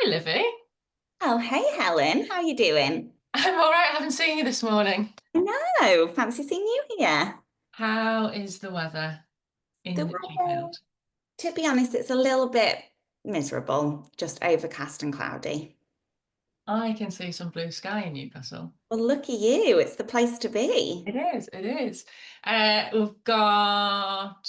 Livy. Oh, hey Helen, how you doing? I'm all right. I haven't seen you this morning. No, fancy seeing you here. How is the weather The in weather, Sheffield? to be honest, it's a little bit miserable, just overcast and cloudy. I can see some blue sky in Newcastle. Well, look at you, it's the place to be. It is, it is. We've got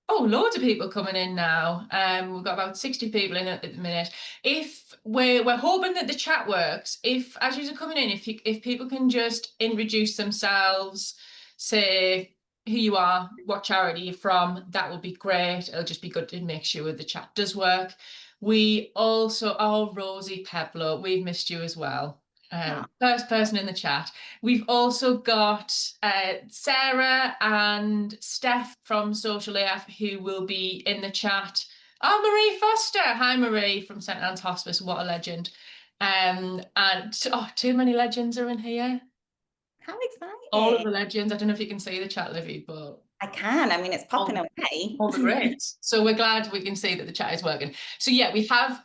loads of people coming in now. We've got about 60 people in at the minute. If we're hoping that the chat works, if as you're coming in, if people can just introduce themselves, say who you are, what charity you're from, that would be great. It'll just be good to make sure the chat does work. We also, oh, Rosie Peblo, we've missed you as well. Oh, First person in the chat. We've also got Sarah and Steph from Social AF who will be in the chat. Oh, Marie Foster. Hi, Marie from St Anne's Hospice. What a legend. And too many legends are in here. how All of exciting. the legends. I don't know if you can see the chat, Livy, but I can, I mean, it's popping all away. all the greats. So we're glad we can see that the chat is working. So yeah, we have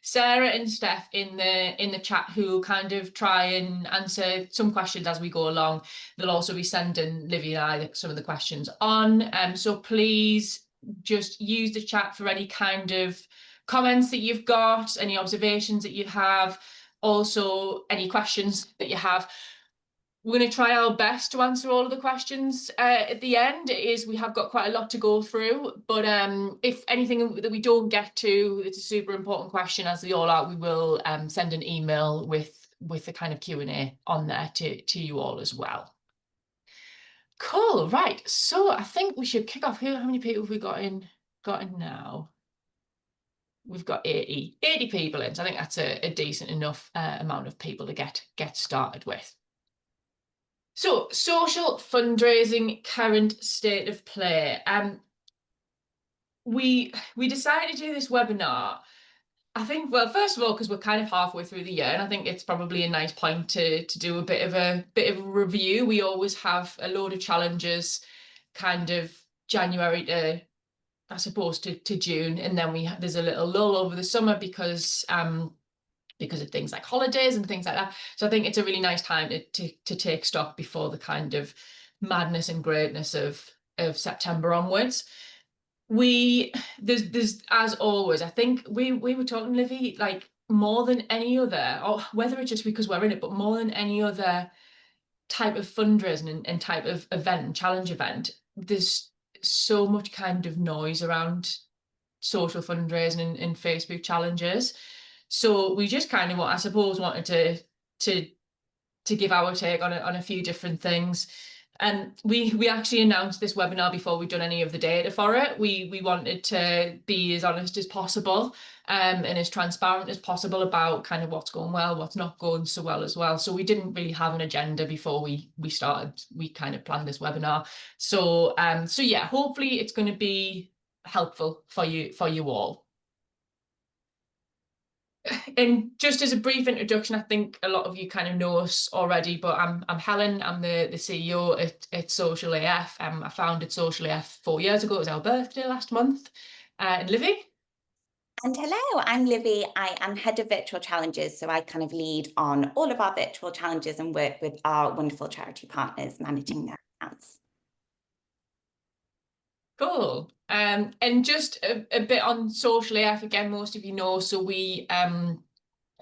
Sarah and Steph in the chat who will kind of try and answer some questions as we go along. They'll also be sending Livy and I some of the questions on. So please just use the chat for any kind of comments that you've got, any observations that you have, also any questions that you have. We're going to try our best to answer all of the questions at the end. We have got quite a lot to go through, but if anything that we don't get to, it's a super important question, as they all are, we will send an email with the kind of Q&A on there to you all as well. Cool, right. So I think we should kick off. How many people have we got in now? We've got 80 people in, so I think that's a decent enough amount of people to get started with. So, social fundraising current state of play. We decided to do this webinar. I think, well, first of all, because we're kind of halfway through the year, and I think it's probably a nice point to do a bit of a review. We always have a load of challenges, kind of January to, I suppose, to June, and then there's a little lull over the summer because of things like holidays and things like that. So I think it's a really nice time to take stock before the kind of madness and greatness of September onwards. There's as always, I think we were talking, Livy, like more than any other, or whether it's just because we're in it, but more than any other type of fundraising and type of event and challenge event, there's so much kind of noise around social fundraising and Facebook challenges. So we just kind of, I suppose, wanted to give our take on a few different things. And we actually announced this webinar before we'd done any of the data for it. We wanted to be as honest as possible and as transparent as possible about kind of what's going well, what's not going so well as well. So we didn't really have an agenda before we started. We kind of planned this webinar. So so yeah, hopefully it's going to be helpful for you all. And just as a brief introduction, I think a lot of you kind of know us already, but I'm Helen. I'm the CEO at Social AF. I founded Social AF 4 years ago. It was our birthday last month. And Livy? And hello, I'm Livy. I am head of virtual challenges, so I kind of lead on all of our virtual challenges and work with our wonderful charity partners managing their accounts. Cool. And just a bit on Social AF, again, most of you know, so we are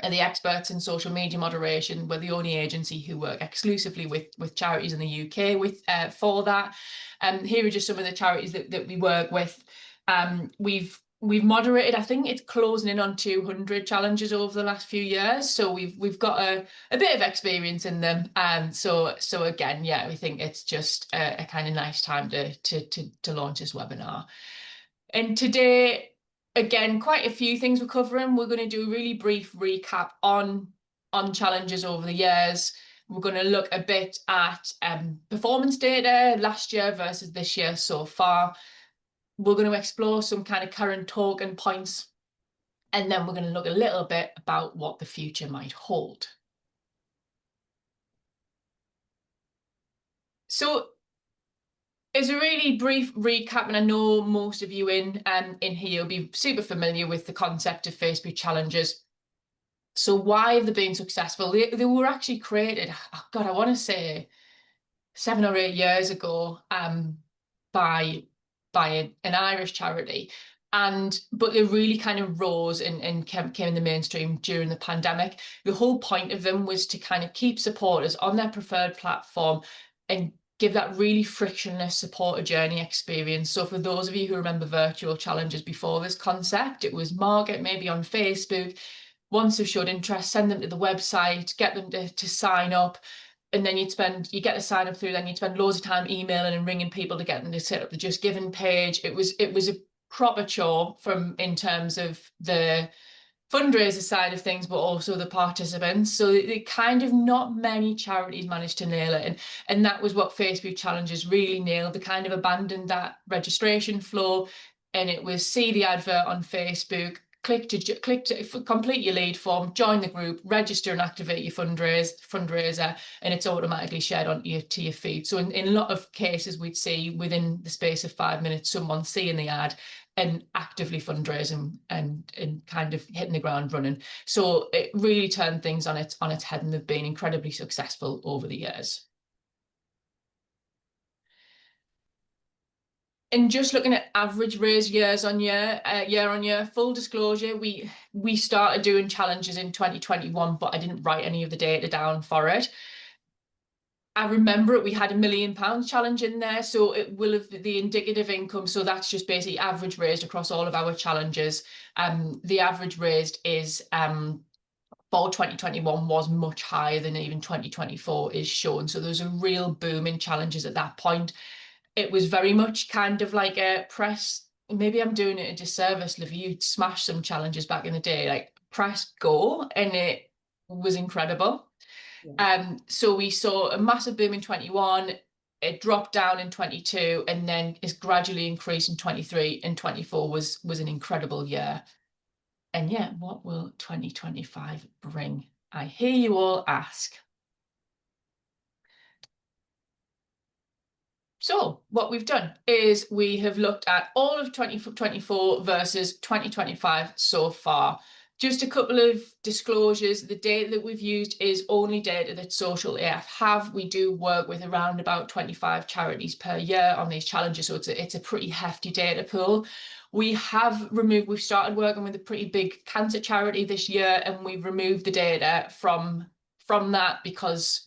the experts in social media moderation. We're the only agency who work exclusively with charities in the UK for that. Here are just some of the charities that we work with. We've moderated, I think it's closing in on 200 challenges over the last few years. So we've got a bit of experience in them. So again, yeah, we think it's just a kind of nice time to launch this webinar. And today, again, quite a few things we're covering. We're going to do a really brief recap on challenges over the years. We're going to look a bit at performance data last year versus this year so far. We're going to explore some kind of current talking points, and then we're going to look a little bit about what the future might hold. So as a really brief recap, and I know most of you in here will be super familiar with the concept of Facebook challenges. So why have they been successful? They were actually created, oh God, I want to say 7 or 8 years ago, by an Irish charity. But they really kind of rose and came in the mainstream during the pandemic. The whole point of them was to kind of keep supporters on their preferred platform and give that really frictionless supporter journey experience. So for those of you who remember virtual challenges before this concept, it was market maybe on Facebook. Once they've showed interest, send them to the website, get them to sign up. And then you get to sign up through, then you'd spend loads of time emailing and ringing people to get them to set up the Just Giving page. It was a proper chore in terms of the fundraiser side of things, but also the participants. So it kind of, not many charities managed to nail it. And that was what Facebook Challenges really nailed. They kind of abandoned that registration flow, and it was see the advert on Facebook, click to complete your lead form, join the group, register and activate your fundraiser, and it's automatically shared onto your feed. So in a lot of cases, we'd see within the space of 5 minutes, someone seeing the ad and actively fundraising and kind of hitting the ground running. So it really turned things on its head, and they've been incredibly successful over the years. And just looking at average raise year on year, full disclosure, we started doing challenges in 2021, but I didn't write any of the data down for it. I remember we had £1 million challenge in there, so it will have the indicative income. So that's just basically average raised across all of our challenges. The average raised is for 2021 was much higher than even 2024 is shown. So there's a real boom in challenges at that point. It was very much kind of like a press, maybe I'm doing it a disservice, Liv, you smashed some challenges back in the day, like press go, and it was incredible. Yeah. So we saw a massive boom in 21, it dropped down in 22, and then is gradually increased in 23, and 24 was an incredible year. And yeah, what will 2025 bring? I hear you all ask. So what we've done is we have looked at all of 2024 versus 2025 so far. Just a couple of disclosures. The data that we've used is only data that Social AF have. We do work with around about 25 charities per year on these challenges, so it's a pretty hefty data pool. We've started working with a pretty big cancer charity this year, and we've removed the data from that because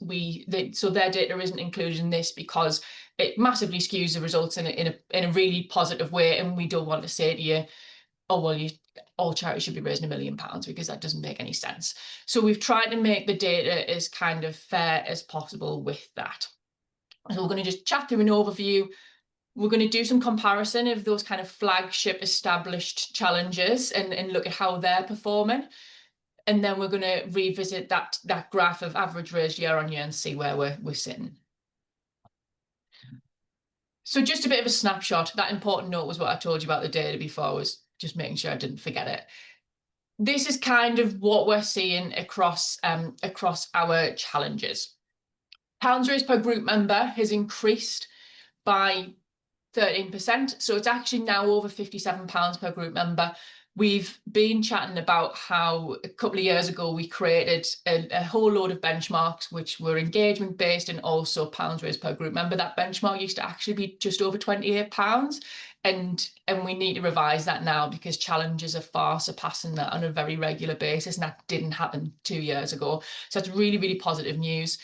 so their data isn't included in this because it massively skews the results in a really positive way, and we don't want to say to you, oh well, all charities should be raising £1 million, because that doesn't make any sense. So we've tried to make the data as kind of fair as possible with that. So we're going to just chat through an overview. We're going to do some comparison of those kind of flagship established challenges and look at how they're performing. And then we're going to revisit that graph of average raised year on year and see where we're sitting. So just a bit of a snapshot. That important note was what I told you about the data before. I was just making sure I didn't forget it. This is kind of what we're seeing across our challenges. Pounds raised per group member has increased by 13%. So it's actually now over £57 per group member. We've been chatting about how a couple of years ago we created a whole load of benchmarks which were engagement based and also pounds raised per group member. That benchmark used to actually be just over £28, and we need to revise that now because challenges are far surpassing that on a very regular basis, and that didn't happen 2 years ago. So that's really, really positive news.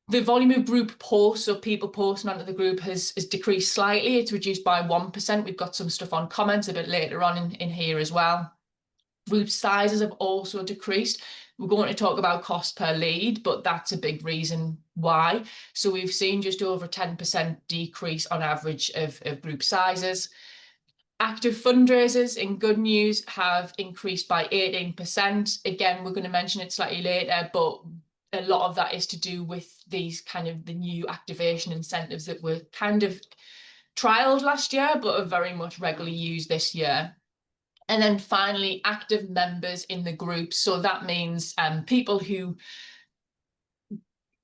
The volume of group posts, so people posting onto the group, has decreased slightly. It's reduced by 1%. We've got some stuff on comments a bit later on in here as well. Group sizes have also decreased. We're going to talk about cost per lead, but that's a big reason why. So we've seen just over 10% decrease on average of group sizes. Active fundraisers, in good news, have increased by 18%. Again, we're going to mention it slightly later, but a lot of that is to do with these kind of the new activation incentives that were kind of trialed last year, but are very much regularly used this year. And then finally, active members in the group. So that means people who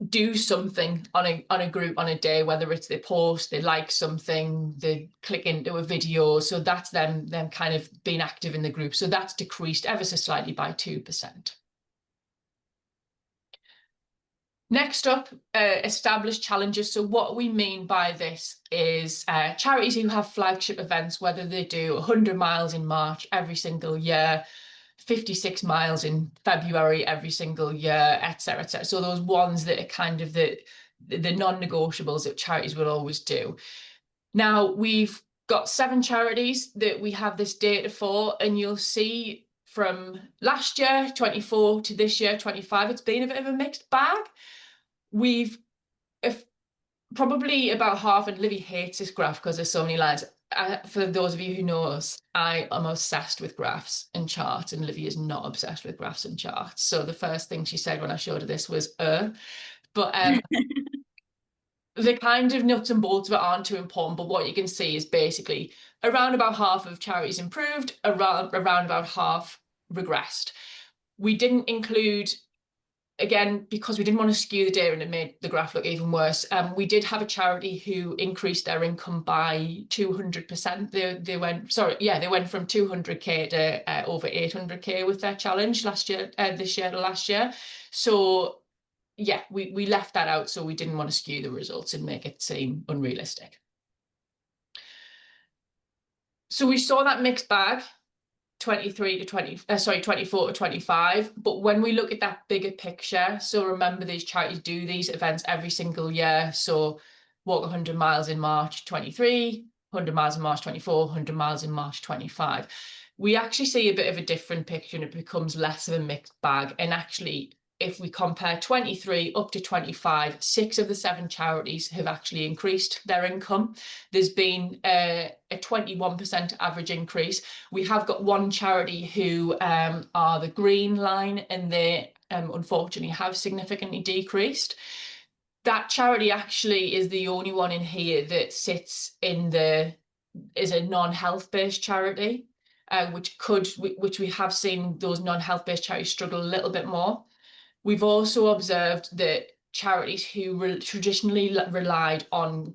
do something on a group on a day, whether it's they post, they like something, they click into a video. So that's them kind of being active in the group. So that's decreased ever so slightly by 2%. Next up, established challenges. So what we mean by this is charities who have flagship events, whether they do 100 miles in March every single year, 56 miles in February every single year, etc., etc. So those ones that are kind of the non-negotiables that charities will always do. Now, we've got 7 charities that we have this data for, and you'll see from last year, 24, to this year, 25, it's been a bit of a mixed bag. We've probably about half, and Livy hates this graph because there's so many lines. For those of you who know us, I am obsessed with graphs and charts, and Livy is not obsessed with graphs and charts. So the first thing she said when I showed her this was, but the kind of nuts and bolts of it aren't too important, but what you can see is basically around about half of charities improved, around about half regressed. We didn't include, again, because we didn't want to skew the data and it made the graph look even worse. We did have a charity who increased their income by 200%. They went from 200k to over 800k with their challenge last year, this year to last year. So yeah, we left that out, so we didn't want to skew the results and make it seem unrealistic. So we saw that mixed bag, 24 to 25. But when we look at that bigger picture, so remember these charities do these events every single year. So walk 100 miles in March 23, 100 miles in March 24, 100 miles in March 25. We actually see a bit of a different picture, and it becomes less of a mixed bag. And actually, if we compare 23 up to 25, 6 of the 7 charities have actually increased their income. There's been a 21% average increase. We have got one charity who are the green line, and they unfortunately have significantly decreased. That charity actually is the only one in here that sits in is a non-health based charity, which we have seen those non-health based charities struggle a little bit more. We've also observed that charities who traditionally relied on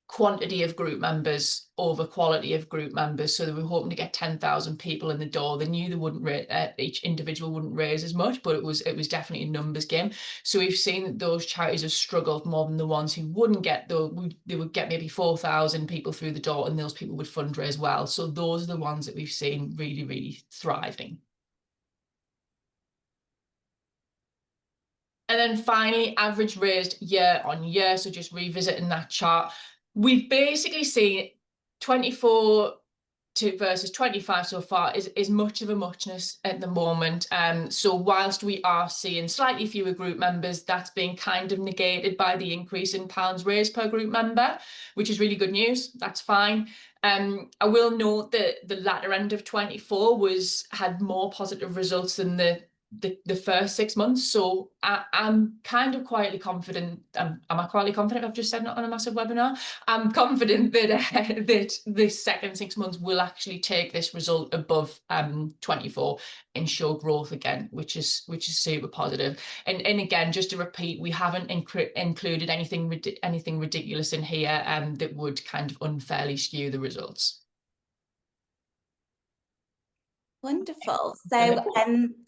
quantity of group members over quality of group members, so they were hoping to get 10,000 people in the door. They knew they wouldn't each individual wouldn't raise as much, but it was definitely a numbers game. So we've seen that those charities have struggled more than the ones who wouldn't get they would get maybe 4,000 people through the door, and those people would fundraise well. So those are the ones that we've seen really, really thriving. And then finally, average raised year on year. So just revisiting that chart, we've basically seen 24 versus 25 so far is much of a muchness at the moment. So whilst we are seeing slightly fewer group members, that's being kind of negated by the increase in pounds raised per group member, which is really good news. That's fine. I will note that the latter end of 24 had more positive results than the first 6 months. So I'm kind of quietly confident. Am I quietly confident? I've just said not on a massive webinar. I'm confident that that this second 6 months will actually take this result above 24 and show growth again, which is super positive. And again, just to repeat, we haven't included anything ridiculous in here that would kind of unfairly skew the results. Wonderful. So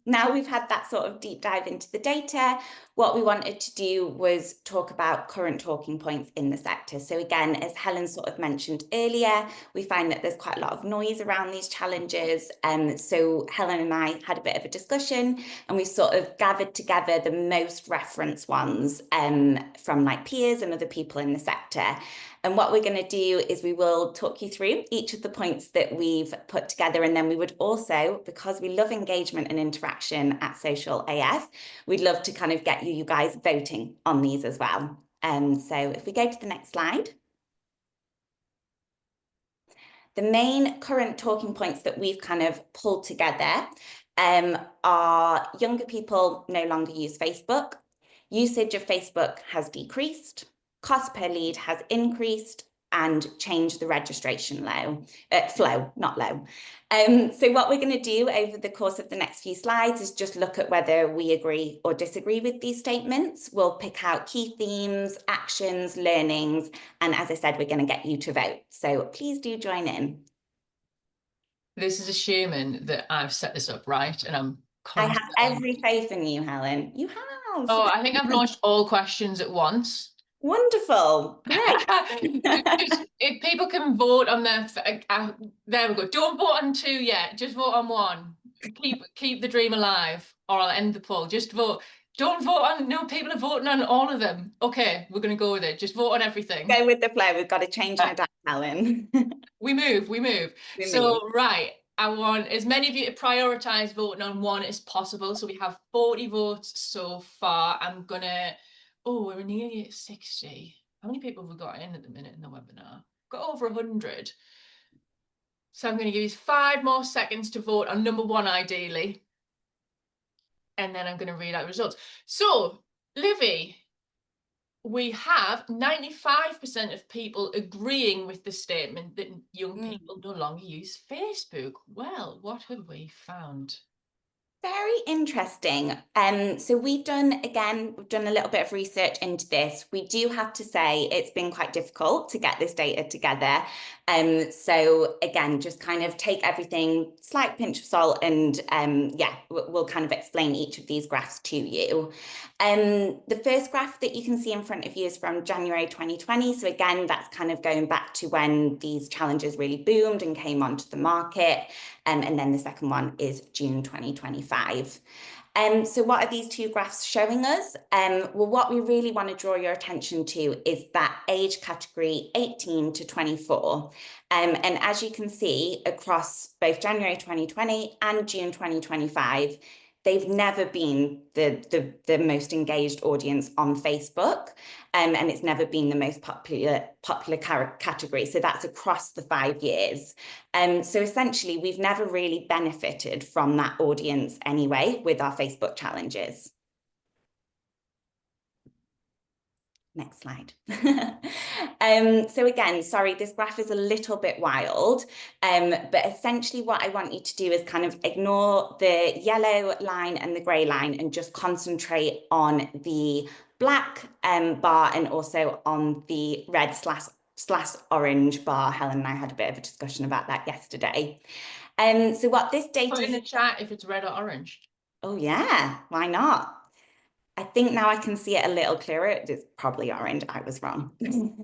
now we've had that sort of deep dive into the data, what we wanted to do was talk about current talking points in the sector. So again, as Helen sort of mentioned earlier, we find that there's quite a lot of noise around these challenges. So Helen and I had a bit of a discussion, and we sort of gathered together the most referenced ones from like peers and other people in the sector. And what we're going to do is we will talk you through each of the points that we've put together. And then we would also, because we love engagement and interaction at Social AF, we'd love to kind of get you guys voting on these as well. So if we go to the next slide. The main current talking points that we've kind of pulled together are younger people no longer use Facebook, usage of Facebook has decreased, cost per lead has increased, and change the registration flow, not low. So what we're going to do over the course of the next few slides is just look at whether we agree or disagree with these statements. We'll pick out key themes, actions, learnings, and as I said, we're going to get you to vote. So please do join in. This is assuming that I've set this up right, and I have every faith in you, Helen. You have. have. Oh, I think I've launched all questions at once. Wonderful. Great. If people can vote on their, there we go. Don't vote on 2 yet. Just vote on 1. Keep the dream alive, or I'll end the poll. Just vote. Don't vote on. No, people are voting on all of them. Okay, we're gonna go with it. Just vote on everything. Go with the flow. We've got to change and adapt, Helen. We move. So right, I want as many of you to prioritize voting on 1 as possible. So we have 40 votes so far. Oh, we're nearly at 60. How many people have we got in at the minute in the webinar? Got over 100. So I'm going to give you 5 more seconds to vote on number 1, ideally. And then I'm going to read out the results. So, Livy, we have 95% of people agreeing with the statement that young people no longer use Facebook. Well, what have we found? Very interesting. So we've done a little bit of research into this. We do have to say it's been quite difficult to get this data together. So again, just kind of take everything, slight pinch of salt, and yeah, we'll kind of explain each of these graphs to you. The first graph that you can see in front of you is from January 2020. So again, that's kind of going back to when these challenges really boomed and came onto the market. And then the second one is June 2025. So what are these 2 graphs showing us? Well, what we really want to draw your attention to is that age category 18 to 24. And as you can see, across both January 2020 and June 2025, they've never been the most engaged audience on Facebook, and it's never been the most popular category. So that's across the 5 years. So essentially, we've never really benefited from that audience anyway with our Facebook challenges. Next slide. So again, sorry, this graph is a little bit wild, but essentially what I want you to do is kind of ignore the yellow line and the grey line and just concentrate on the black bar and also on the red slash orange bar. Helen and I had a bit of a discussion about that yesterday. So what this data... Put in the chat if it's red or orange. Oh yeah, why not? I think now I can see it a little clearer. It's probably orange. I was wrong.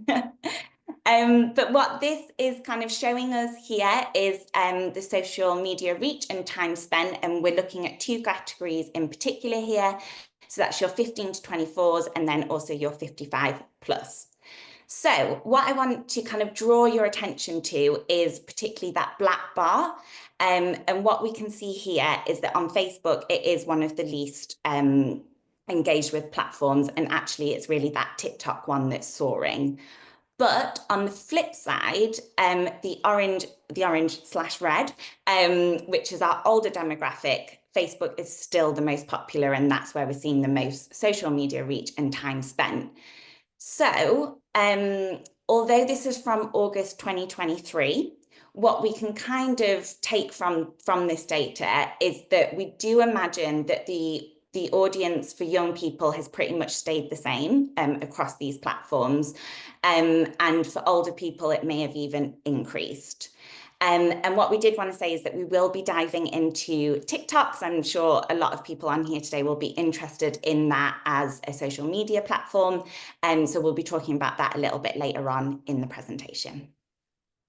But what this is kind of showing us here is the social media reach and time spent. And we're looking at 2 categories in particular here. So that's your 15 to 24s and then also your 55 plus. So what I want to kind of draw your attention to is particularly that black bar. And what we can see here is that on Facebook, it is one of the least engaged with platforms, and actually it's really that TikTok one that's soaring. But on the flip side, the orange/red, which is our older demographic, Facebook is still the most popular, and that's where we're seeing the most social media reach and time spent. So although this is from August 2023, what we can kind of take from this data is that we do imagine that the audience for young people has pretty much stayed the same across these platforms. And for older people, it may have even increased. And what we did want to say is that we will be diving into TikToks. I'm sure a lot of people on here today will be interested in that as a social media platform. And so we'll be talking about that a little bit later on in the presentation.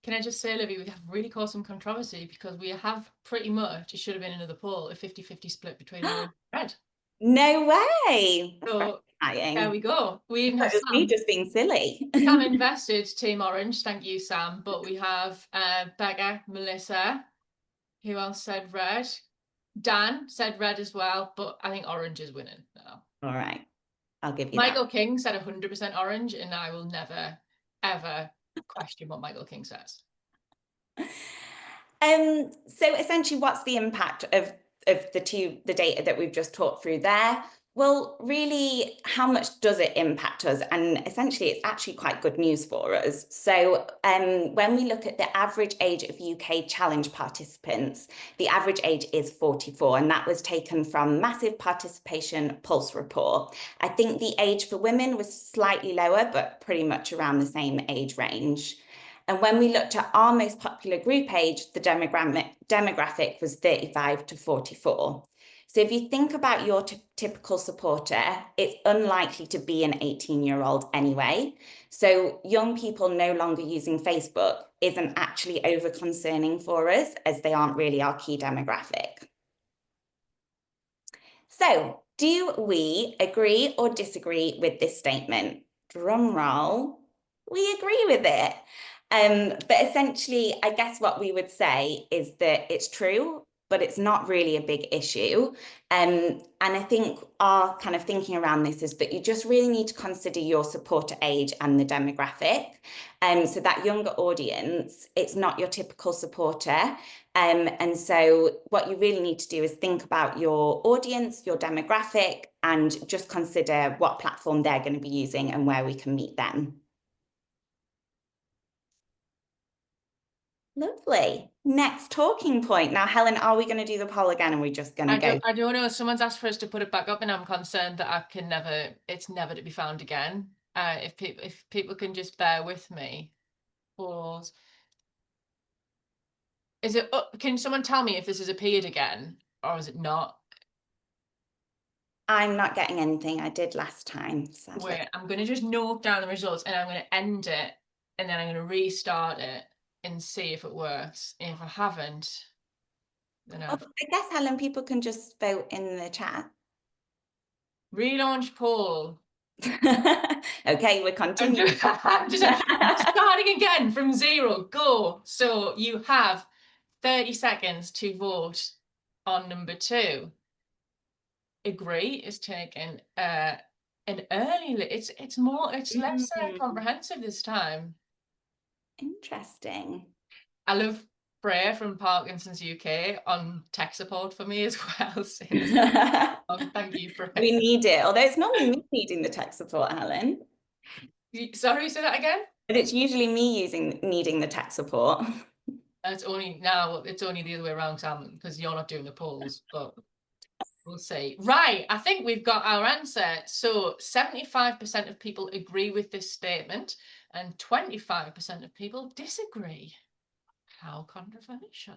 Can I just say, Livy, we have really caused some controversy because we have pretty much, it should have been another poll, a 50-50 split between orange and red. No way. That's so fascinating. There we go. We even have Sam. Me just being silly. Sam invested Team Orange. Thank you, Sam. But we have Becca, Melissa. Who else said red? Dan said red as well, but I think orange is winning now. All right. I'll give you Michael that. King said 100% orange, and I will never, ever question what Michael King says. So essentially, what's the impact of the data that we've just talked through there? Well, really, how much does it impact us? And essentially, it's actually quite good news for us. So when we look at the average age of UK challenge participants, the average age is 44, and that was taken from Massive Participation Pulse report. I think the age for women was slightly lower, but pretty much around the same age range. And when we looked at our most popular group age, the demographic was 35 to 44. So if you think about your typical supporter, it's unlikely to be an 18-year-old anyway. So young people no longer using Facebook isn't actually over concerning for us, as they aren't really our key demographic. So do we agree or disagree with this statement? Drum roll. We agree with it. But essentially, I guess what we would say is that it's true, but it's not really a big issue. And I think our kind of thinking around this is that you just really need to consider your supporter age and the demographic. So that younger audience, it's not your typical supporter. And so what you really need to do is think about your audience, your demographic, and just consider what platform they're going to be using and where we can meet them. Lovely. Next talking point. Now, Helen, are we going to do the poll again? And we're just going to go? I don't know. Someone's asked for us to put it back up, and I'm concerned that it's never to be found again. If people can just bear with me. Pause. Is it up? Can someone tell me if this has appeared again, or is it not? I'm not getting anything. I did last time, sadly. Wait, I'm going to just note down the results, and I'm going to end it, and then I'm going to restart it and see if it works. And if I haven't, then I guess, Helen, people can just vote in the chat. Relaunch poll. Okay, we're continuing. I'm starting again from 0. Go. So you have 30 seconds to vote on number 2. Agree is taken an early. It's less comprehensive this time. Interesting. I love Freya from Parkinson's UK on tech support for me as well. Thank you, Freya. We need it, although it's normally me needing the tech support, Helen. Sorry, say that again? But it's usually me needing the tech support. It's only the other way around, Sam, because you're not doing the polls, but we'll see. Right, I think we've got our answer. So 75% of people agree with this statement and 25% of people disagree. How controversial.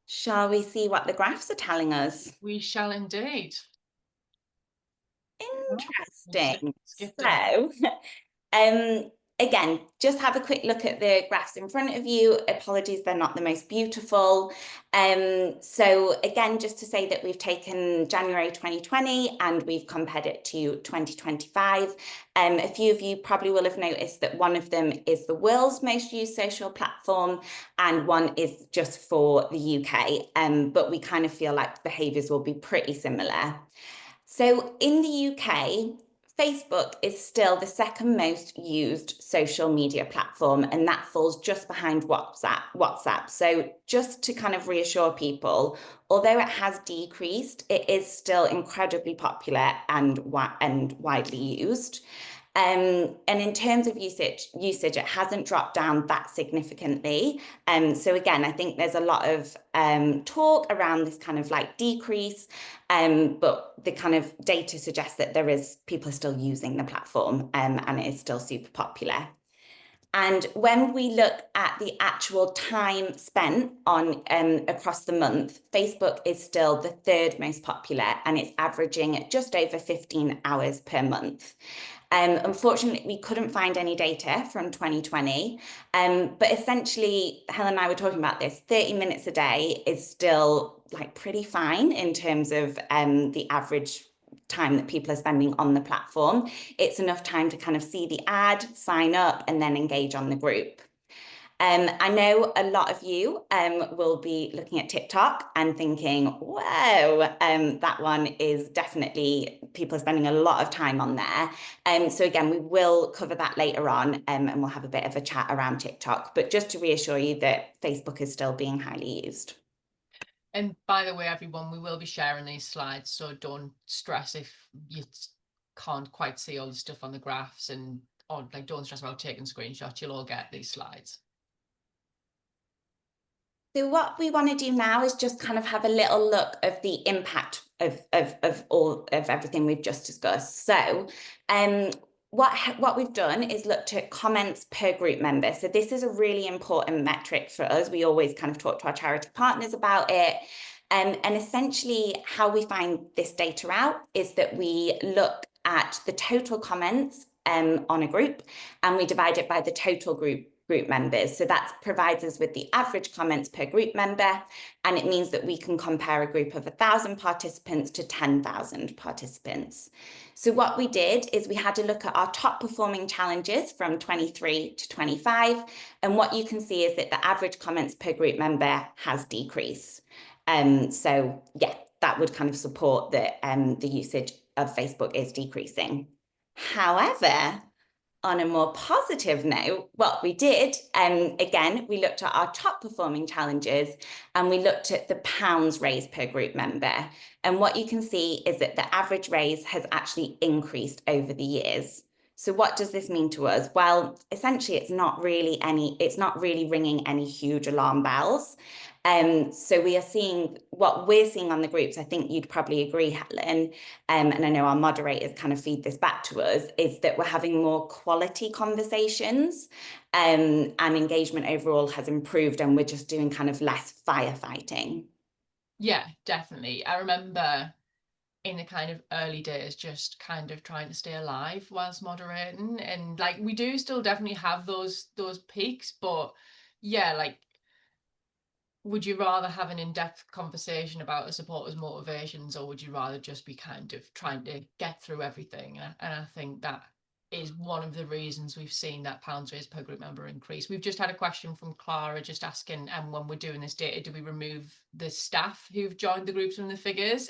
Shall we see what the graphs are telling us? We shall indeed. Interesting. So, again, just have a quick look at the graphs in front of you. Apologies, they're not the most beautiful. So again, just to say that we've taken January 2020 and we've compared it to 2025. A few of you probably will have noticed that one of them is the world's most used social platform and one is just for the UK. But we kind of feel like behaviours will be pretty similar. So in the UK, Facebook is still the second most used social media platform, and that falls just behind WhatsApp. So just to kind of reassure people, although it has decreased, it is still incredibly popular and widely used. And in terms of usage, it hasn't dropped down that significantly. So again, I think there's a lot of talk around this kind of like decrease, but the kind of data suggests that people are still using the platform, and it is still super popular. And when we look at the actual time spent on across the month, Facebook is still the third most popular, and it's averaging just over 15 hours per month. Unfortunately, we couldn't find any data from 2020, but essentially, Helen and I were talking about this, 30 minutes a day is still like pretty fine in terms of the average time that people are spending on the platform. It's enough time to kind of see the ad, sign up, and then engage on the group. I know a lot of you will be looking at TikTok and thinking, whoa, that one is definitely, people are spending a lot of time on there. So again, we will cover that later on, and we'll have a bit of a chat around TikTok, but just to reassure you that Facebook is still being highly used. And by the way, everyone, we will be sharing these slides, so don't stress if you can't quite see all the stuff on the graphs, or like don't stress about taking screenshots. You'll all get these slides. So what we want to do now is just kind of have a little look of the impact of everything we've just discussed. So what we've done is looked at comments per group member. So this is a really important metric for us. We always kind of talk to our charity partners about it. And essentially how we find this data out is that we look at the total comments on a group, and we divide it by the total group members. So that provides us with the average comments per group member, and it means that we can compare a group of 1,000 participants to 10,000 participants. So what we did is we had a look at our top performing challenges from 23 to 25, and what you can see is that the average comments per group member has decreased. So yeah, that would kind of support that the usage of Facebook is decreasing. However, on a more positive note, what we did, again, we looked at our top performing challenges, and we looked at the pounds raised per group member. And what you can see is that the average raise has actually increased over the years. So what does this mean to us? Well, essentially, it's not really ringing any huge alarm bells. So we are seeing what we're seeing on the groups. I think you'd probably agree, Helen, and I know our moderators kind of feed this back to us, is that we're having more quality conversations, and engagement overall has improved, and we're just doing kind of less firefighting. Yeah, definitely. I remember in the kind of early days just kind of trying to stay alive whilst moderating, and like we do still definitely have those peaks, but yeah, like would you rather have an in-depth conversation about a supporter's motivations, or would you rather just be kind of trying to get through everything? And I think that is one of the reasons we've seen that pounds raised per group member increase. We've just had a question from Clara just asking, when we're doing this data, do we remove the staff who've joined the groups from the figures?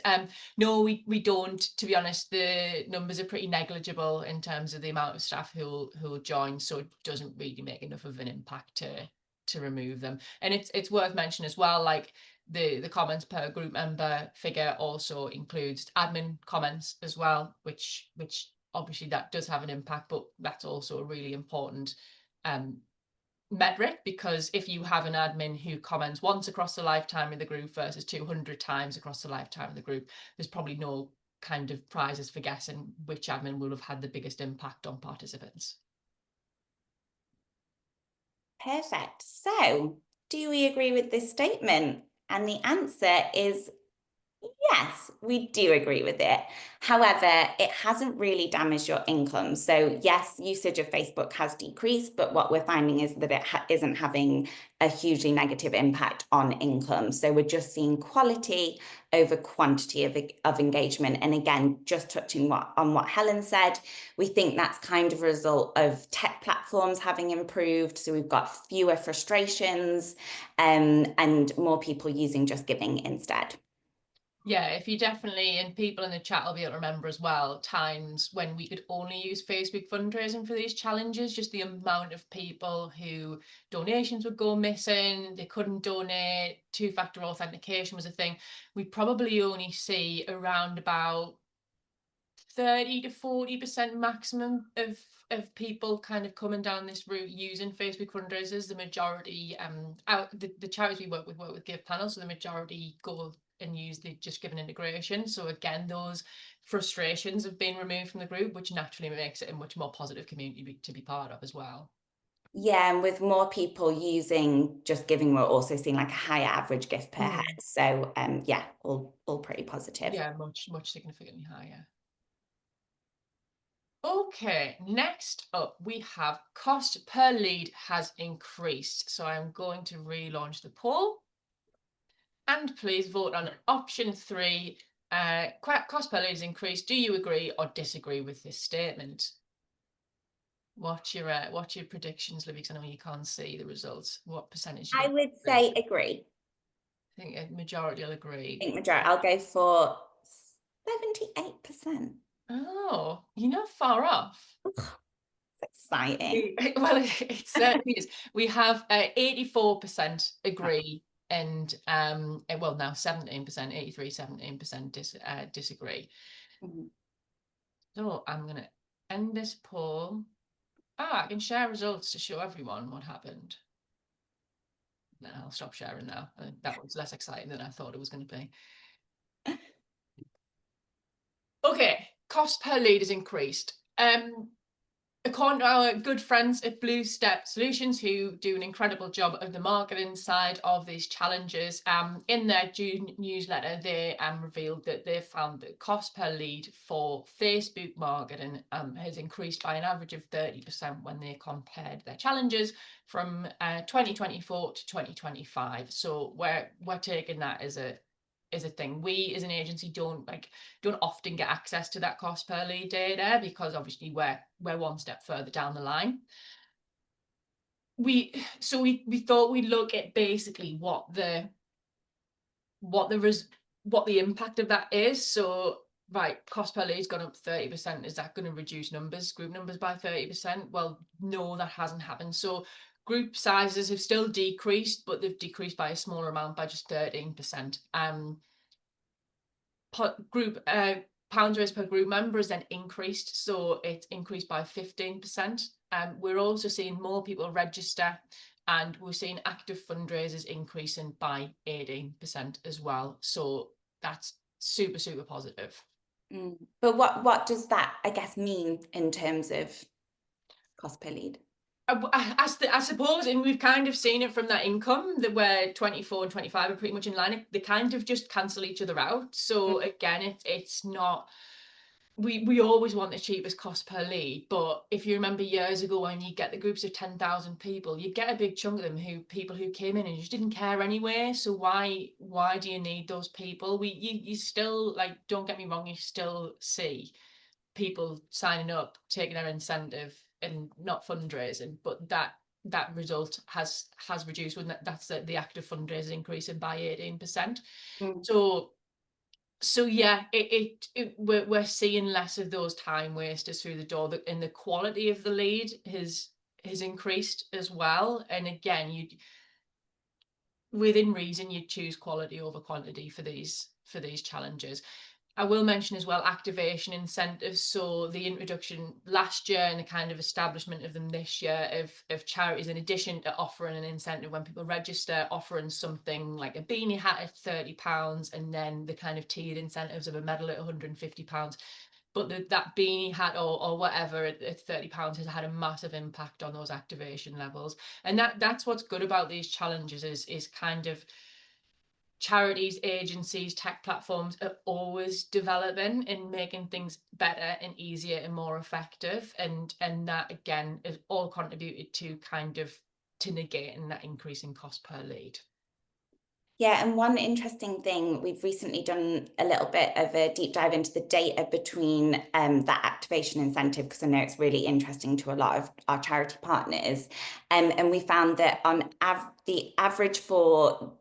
No, we don't. To be honest, the numbers are pretty negligible in terms of the amount of staff who'll join, so it doesn't really make enough of an impact to remove them. And it's worth mentioning as well, like the comments per group member figure also includes admin comments as well, which obviously that does have an impact, but that's also a really important metric, because if you have an admin who comments once across the lifetime of the group versus 200 times across the lifetime of the group, there's probably no kind of prizes for guessing which admin will have had the biggest impact on participants. Perfect. So, do we agree with this statement? And the answer is yes, we do agree with it. However, it hasn't really damaged your income. So yes, usage of Facebook has decreased, but what we're finding is that it isn't having a hugely negative impact on income. So we're just seeing quality over quantity of engagement. And again, just touching on what Helen said, we think that's kind of a result of tech platforms having improved. So we've got fewer frustrations, and more people using Just Giving instead. Yeah, if you definitely, and people in the chat will be able to remember as well, times when we could only use Facebook fundraising for these challenges, just the amount of people who donations would go missing, they couldn't donate, two-factor authentication was a thing. We probably only see around about 30 to 40% maximum of people kind of coming down this route using Facebook fundraisers. The majority, the charities we work with Give Panel, so the majority go and use the Just Giving integration. So again, those frustrations have been removed from the group, which naturally makes it a much more positive community to be part of as well. Yeah, and with more people using Just Giving, we're also seeing like a higher average gift per head. So yeah, all pretty positive. Yeah, much significantly higher. Okay, next up we have cost per lead has increased. So I'm going to relaunch the poll. And please vote on option 3. Cost per lead has increased. Do you agree or disagree with this statement? What's your predictions, Libby? Because I know you can't see the results. What percentage? I would say agree. I think a majority will agree. I think majority. I'll go for 78%. Oh, you're not far off. It's exciting. Well, it certainly is. We have 84% agree, and well, now 17%, 83, 17% disagree. Mhm. So I'm gonna end this poll. I can share results to show everyone what happened. No, I'll stop sharing now. I think that was less exciting than I thought it was going to be. Okay, cost per lead has increased. according to our good friends at Blue Step Solutions, who do an incredible job of the marketing side of these challenges, in their June newsletter, they revealed that they found that cost per lead for Facebook marketing has increased by an average of 30% when they compared their challenges from 2024 to 2025. So we're taking that as a thing. We as an agency don't often get access to that cost per lead data because obviously we're one step further down the line. We thought we'd look at basically what the impact of that is. So right, cost per lead's gone up 30%. Is that going to reduce group numbers by 30%? Well, no, that hasn't happened. So group sizes have still decreased, but they've decreased by a smaller amount, by just 13%. Group pounds raised per group member has then increased, so it's increased by 15%. We're also seeing more people register, and we're seeing active fundraisers increasing by 18% as well. So that's super, super positive. But what does that, I guess, mean in terms of cost per lead? I suppose, and we've kind of seen it from that income, that where 24 and 25 are pretty much in line. They kind of just cancel each other out. So again, it's not. We always want the cheapest cost per lead, but if you remember years ago when you get the groups of 10,000 people, you get a big chunk of them people who came in and just didn't care anyway. So why do you need those people? You still, like, don't get me wrong, you still see people signing up, taking their incentive and not fundraising, but that result has reduced when that's the active fundraising increasing by 18%. So yeah, we're seeing less of those time wasters through the door, and the quality of the lead has increased as well. And again, within reason, you'd choose quality over quantity for these challenges. I will mention as well activation incentives. So the introduction last year and the kind of establishment of them this year of charities, in addition to offering an incentive when people register, offering something like a beanie hat at £30, and then the kind of tiered incentives of a medal at £150. But that beanie hat or whatever at £30 has had a massive impact on those activation levels. And that's what's good about these challenges is kind of charities, agencies, tech platforms are always developing and making things better and easier and more effective. And that again is all contributed to kind of negating that increase in cost per lead. Yeah, and one interesting thing, we've recently done a little bit of a deep dive into the data between that activation incentive, because I know it's really interesting to a lot of our charity partners. And we found that on the average for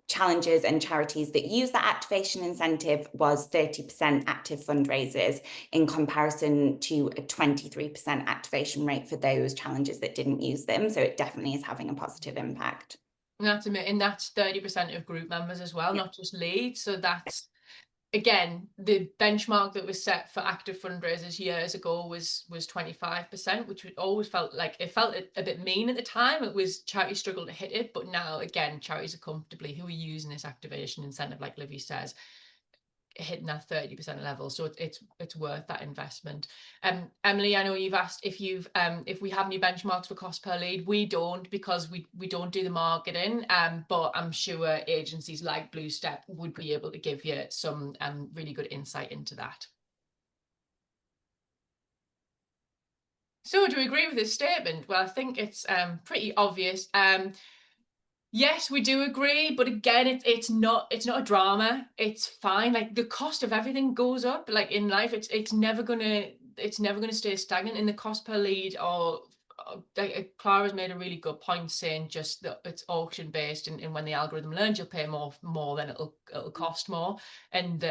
challenges and charities that use that activation incentive was 30% active fundraisers, in comparison to a 23% activation rate for those challenges that didn't use them. So it definitely is having a positive impact. And that's 30% of group members as well, not just leads. So that's, again, the benchmark that was set for active fundraisers years ago was 25%, which always felt like it felt a bit mean at the time. It was charities struggled to hit it, but now again, charities are comfortably, who are using this activation incentive, like Livy says, hitting that 30% level. So it's worth that investment. Emily, I know you've asked if we have any benchmarks for cost per lead. We don't, because we don't do the marketing, but I'm sure agencies like Blue Step would be able to give you some really good insight into that. So do we agree with this statement? Well, I think it's pretty obvious. Yes, we do agree, but again, it's not a drama. It's fine. Like, the cost of everything goes up. Like in life, it's never gonna stay stagnant. In the cost per lead, or like, Clara's made a really good point saying just that it's auction based, and when the algorithm learns, you'll pay more than it'll cost more. And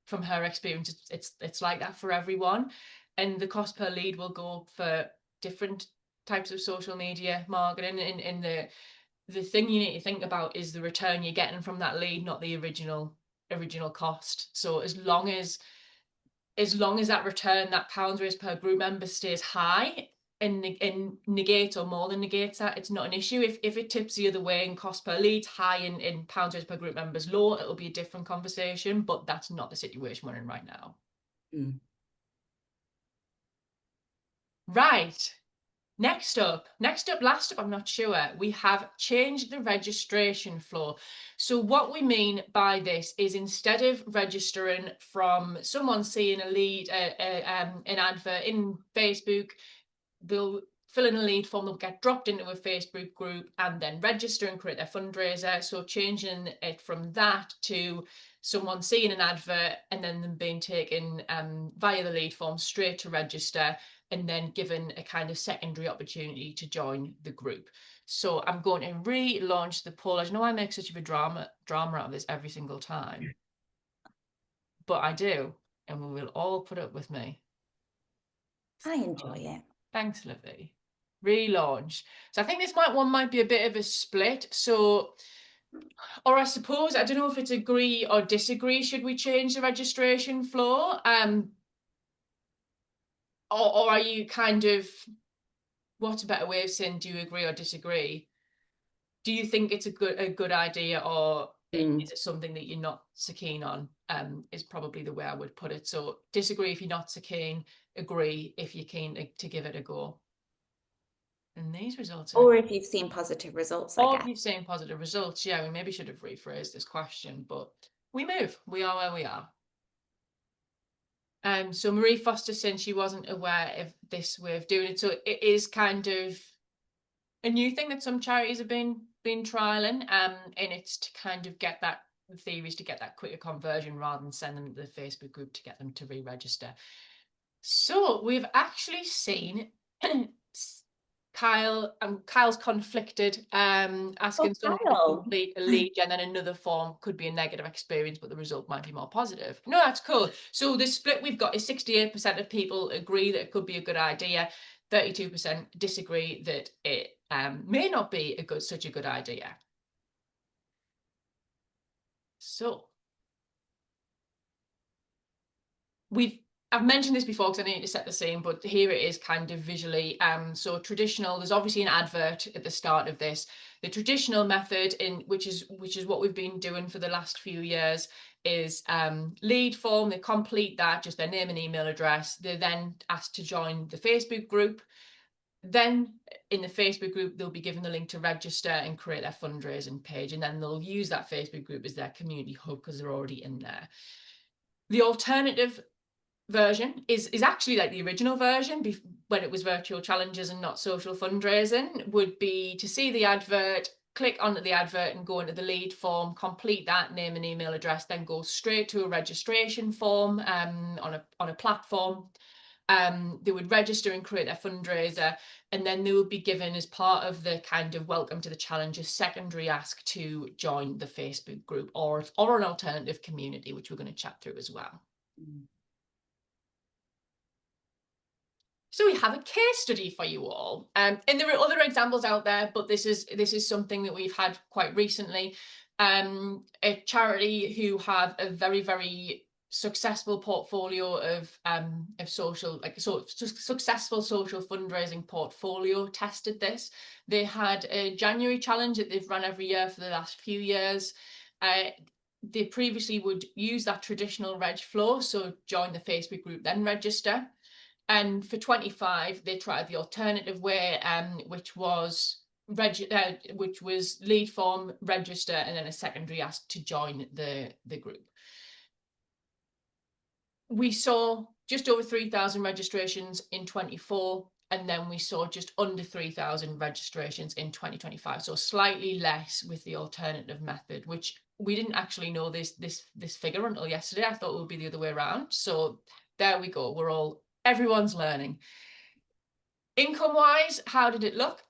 from her experience, it's like that for everyone. And the cost per lead will go up for different types of social media marketing. In the thing you need to think about is the return you're getting from that lead, not the original cost. So as long as that return, that pounds raised per group member, stays high and negates or more than negates that, it's not an issue. If it tips the other way and cost per lead's high and pounds raised per group members low, it'll be a different conversation, but that's not the situation we're in right now. Right. Next up, last up, I'm not sure, we have changed the registration flow. So what we mean by this is instead of registering from someone seeing a lead, an advert in Facebook, they'll fill in a lead form, they'll get dropped into a Facebook group and then register and create their fundraiser. So changing it from that to someone seeing an advert and then them being taken via the lead form straight to register and then given a kind of secondary opportunity to join the group. So I'm going to relaunch the poll. I know I make such a drama out of this every single time, but I do, and we will all put up with me. I enjoy it. Thanks, Livy. Relaunch. So I think this one might be a bit of a split. So, or I suppose, I don't know if it's agree or disagree. Should we change the registration flow? Or are you kind of, what's a better way of saying, do you agree or disagree? Do you think it's a good idea, or is it something that you're not so keen on? Is probably the way I would put it. So disagree if you're not so keen, agree if you're keen to give it a go. And these results are... Or if you've seen positive results, I Or guess. if you've seen positive results, yeah, we maybe should have rephrased this question, but we move. We are where we are. So Marie Foster said she wasn't aware of this way of doing it. So it is kind of a new thing that some charities have been trialing, and it's to kind of get that, the theory is to get that quicker conversion rather than send them to the Facebook group to get them to re-register. So we've actually seen Kyle's conflicted, asking someone to complete a lead and then another form could be a negative experience, but the result might be more positive. No, that's cool. So the split we've got is 68% of people agree that it could be a good idea, 32% disagree that it may not be such a good idea. So I've mentioned this before because I need to set the scene, but here it is kind of visually. So traditional, there's obviously an advert at the start of this. The traditional method, which is what we've been doing for the last few years, is lead form. They complete that, just their name and email address. They're then asked to join the Facebook group. Then in the Facebook group, they'll be given the link to register and create their fundraising page. And then they'll use that Facebook group as their community hub because they're already in there. The alternative version is actually like the original version when it was virtual challenges and not social fundraising, would be to see the advert, click onto the advert and go into the lead form, complete that name and email address, then go straight to a registration form on a platform. They would register and create their fundraiser, and then they would be given, as part of the kind of welcome to the challenge, a secondary ask to join the Facebook group or an alternative community, which we're going to chat through as well. So we have a case study for you all, and there are other examples out there, but this is something that we've had quite recently. A charity who have a very successful portfolio of social, successful social fundraising portfolio, tested this. They had a January challenge that they've run every year for the last few years. They previously would use that traditional reg flow, so join the Facebook group, then register. And for 25, they tried the alternative way, which was lead form, register, and then a secondary ask to join the group. We saw just over 3,000 registrations in 24, and then we saw just under 3,000 registrations in 2025. So slightly less with the alternative method, which we didn't actually know this figure until yesterday. I thought it would be the other way around. So there we go. Everyone's learning. Income wise, how did it look?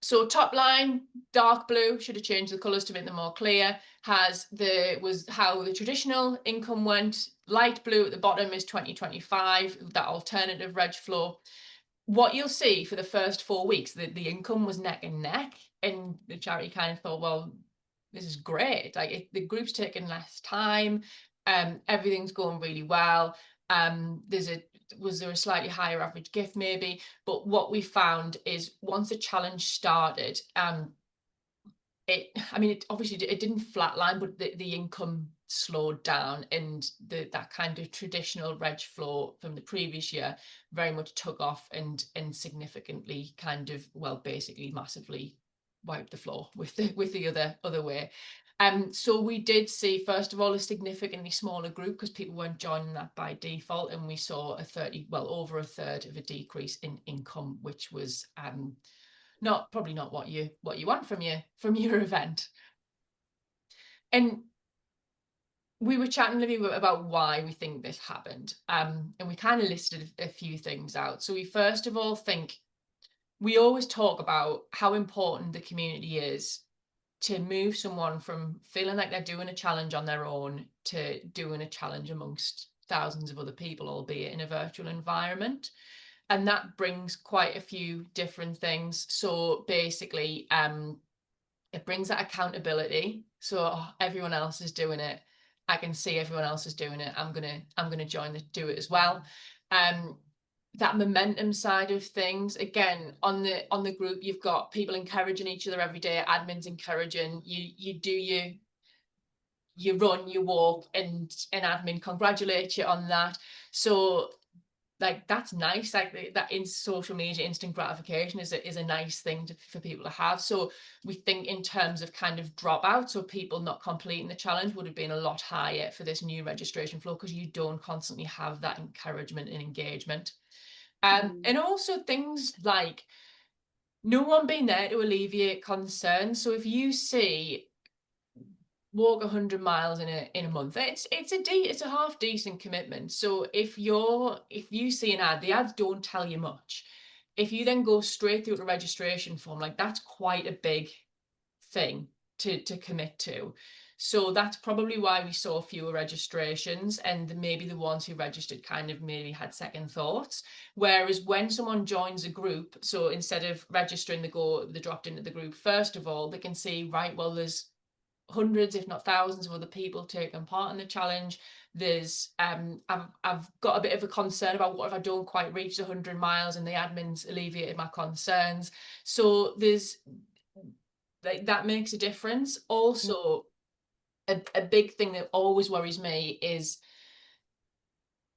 So top line, dark blue, should have changed the colours to make them more clear, was how the traditional income went. Light blue at the bottom is 2025, that alternative reg flow. What you'll see for the first 4 weeks, the income was neck and neck, and the charity kind of thought, well, this is great. Like the group's taking less time, everything's going really well. Was there a slightly higher average gift maybe? But what we found is once the challenge started, I mean, it obviously it didn't flatline, but the income slowed down, and that kind of traditional reg flow from the previous year very much took off and significantly kind of, well, basically massively wiped the floor with the other way. So we did see, first of all, a significantly smaller group because people weren't joining that by default, and we saw over a third of a decrease in income, which was probably not what you want from your event. And we were chatting, Livy, about why we think this happened, and we kind of listed a few things out. So we first of all think we always talk about how important the community is to move someone from feeling like they're doing a challenge on their own to doing a challenge amongst thousands of other people, albeit in a virtual environment. And that brings quite a few different things. So basically, it brings that accountability. So everyone else is doing it. I can see everyone else is doing it. I'm gonna do it as well. That momentum side of things, again, on the group, you've got people encouraging each other every day, admins encouraging you do you run, you walk, and an admin congratulate you on that. So like, that's nice. Like, that in social media instant gratification is a nice thing for people to have. So we think in terms of kind of dropout, so people not completing the challenge would have been a lot higher for this new registration flow, because you don't constantly have that encouragement and engagement. And also things like no one being there to alleviate concerns. So if you see walk 100 miles in a month, it's a half decent commitment. So if you see an ad, the ads don't tell you much. If you then go straight through the registration form, like, that's quite a big thing to commit to. So that's probably why we saw fewer registrations, and maybe the ones who registered kind of maybe had second thoughts. Whereas when someone joins a group, so instead of registering, they dropped into the group, first of all, they can see, right, well, there's hundreds, if not thousands, of other people taking part in the challenge. There's I've got a bit of a concern about what if I don't quite reach the 100 miles, and the admins alleviated my concerns. So there's like, that makes a difference. Also, a big thing that always worries me is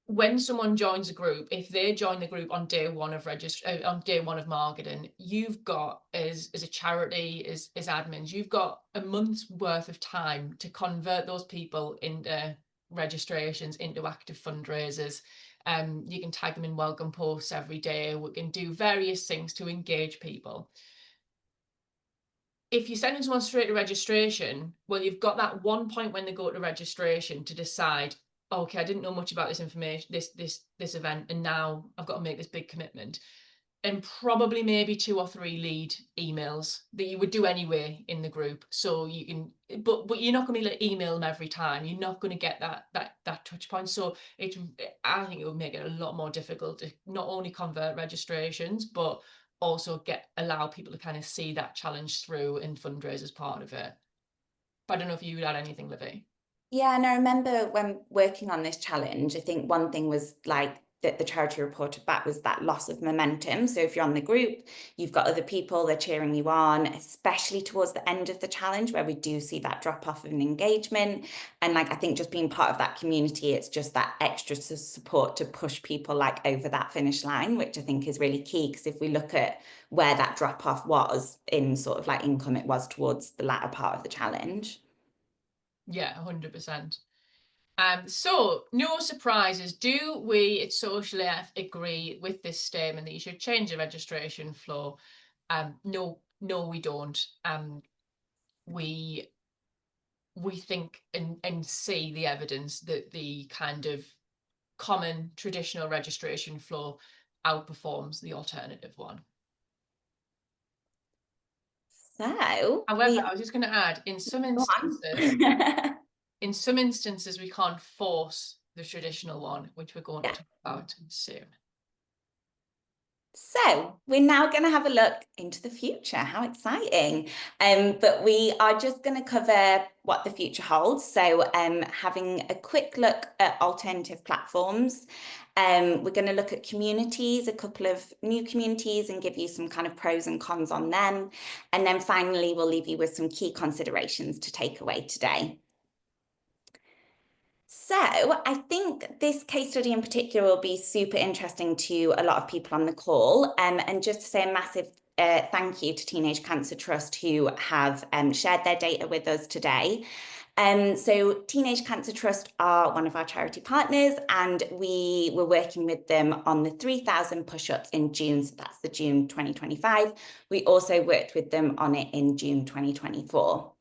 when someone joins a group, if they join the group on day one of marketing, you've got, as a charity, as admins, you've got a month's worth of time to convert those people into registrations, into active fundraisers. You can tag them in welcome posts every day. We can do various things to engage people. If you're sending someone straight to registration, well, you've got that one point when they go to registration to decide, okay, I didn't know much about this information, this event, and now I've got to make this big commitment. And probably maybe 2 or 3 lead emails that you would do anyway in the group. So you can, but you're not going to be email them every time. You're not going to get that touch point. So I think it would make it a lot more difficult to not only convert registrations, but also allow people to kind of see that challenge through and fundraise as part of it. But I don't know if you would add anything, Livy. Yeah, and I remember when working on this challenge, I think one thing was like that the charity reported back was that loss of momentum. So if you're on the group, you've got other people, they're cheering you on, especially towards the end of the challenge where we do see that drop off of an engagement. And like, I think just being part of that community, it's just that extra support to push people like over that finish line, which I think is really key. Because if we look at where that drop off was in sort of like income, it was towards the latter part of the challenge. Yeah, 100%. So no surprises. Do we at Social AF agree with this statement that you should change the registration flow? No, we don't. We think and see the evidence that the kind of common traditional registration flow outperforms the alternative one. So However, I was just going to add, in some instances, we can't force the traditional one, which we're going to talk about soon. So we're now going to have a look into the future. How exciting. But we are just going to cover what the future holds. So having a quick look at alternative platforms. We're going to look at communities, a couple of new communities, and give you some kind of pros and cons on them. And then finally, we'll leave you with some key considerations to take away today. So I think this case study in particular will be super interesting to a lot of people on the call. And just to say a massive thank you to Teenage Cancer Trust, who have shared their data with us today. So Teenage Cancer Trust are one of our charity partners, and we were working with them on the 3,000 push-ups in June. So that's the June 2025. We also worked with them on it in June 2024.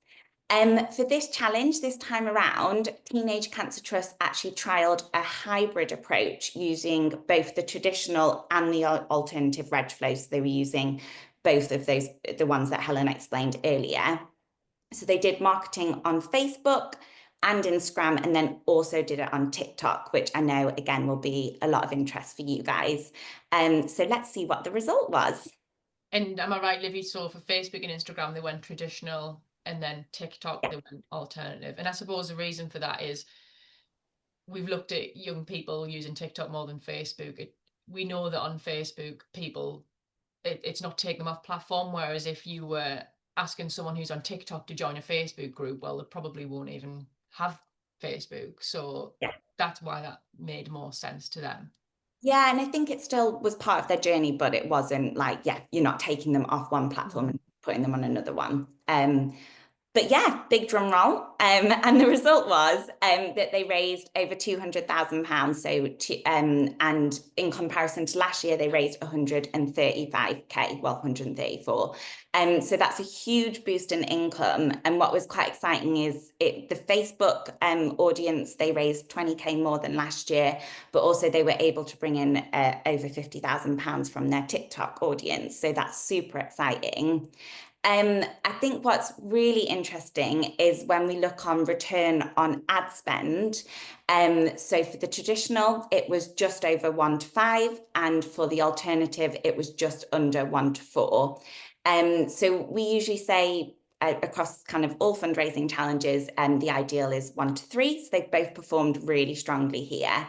For this challenge, this time around, Teenage Cancer Trust actually trialled a hybrid approach using both the traditional and the alternative reg flows. They were using both of those, the ones that Helen explained earlier. So they did marketing on Facebook and Instagram, and then also did it on TikTok, which I know, again, will be a lot of interest for you guys. So let's see what the result was. And am I right, Livy? So for Facebook and Instagram, they went traditional, and then TikTok, they went alternative. And I suppose the reason for that is we've looked at young people using TikTok more than Facebook. We know that on Facebook, people, it's not taking them off platform. Whereas if you were asking someone who's on TikTok to join a Facebook group, well, they probably won't even have Facebook. So that's why that made more sense to them. Yeah, and I think it still was part of their journey, but it wasn't like, you're not taking them off one platform and putting them on another one. But yeah, big drum roll. And the result was that they raised over £200,000. So, and in comparison to last year, they raised 135k, well, 134. So that's a huge boost in income. And what was quite exciting is the Facebook audience, they raised 20k more than last year, but also they were able to bring in over £50,000 from their TikTok audience. So that's super exciting. I think what's really interesting is when we look on return on ad spend. So for the traditional, it was just over 1 to 5, and for the alternative, it was just under 1 to 4. So we usually say across kind of all fundraising challenges, the ideal is 1 to 3. So they've both performed really strongly here.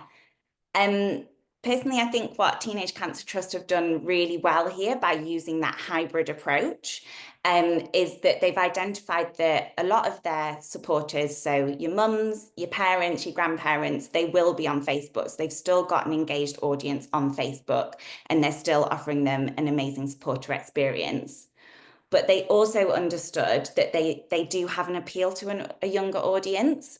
Personally, I think what Teenage Cancer Trust have done really well here by using that hybrid approach is that they've identified that a lot of their supporters, so your mums, your parents, your grandparents, they will be on Facebook. So they've still got an engaged audience on Facebook, and they're still offering them an amazing supporter experience. But they also understood that they do have an appeal to a younger audience.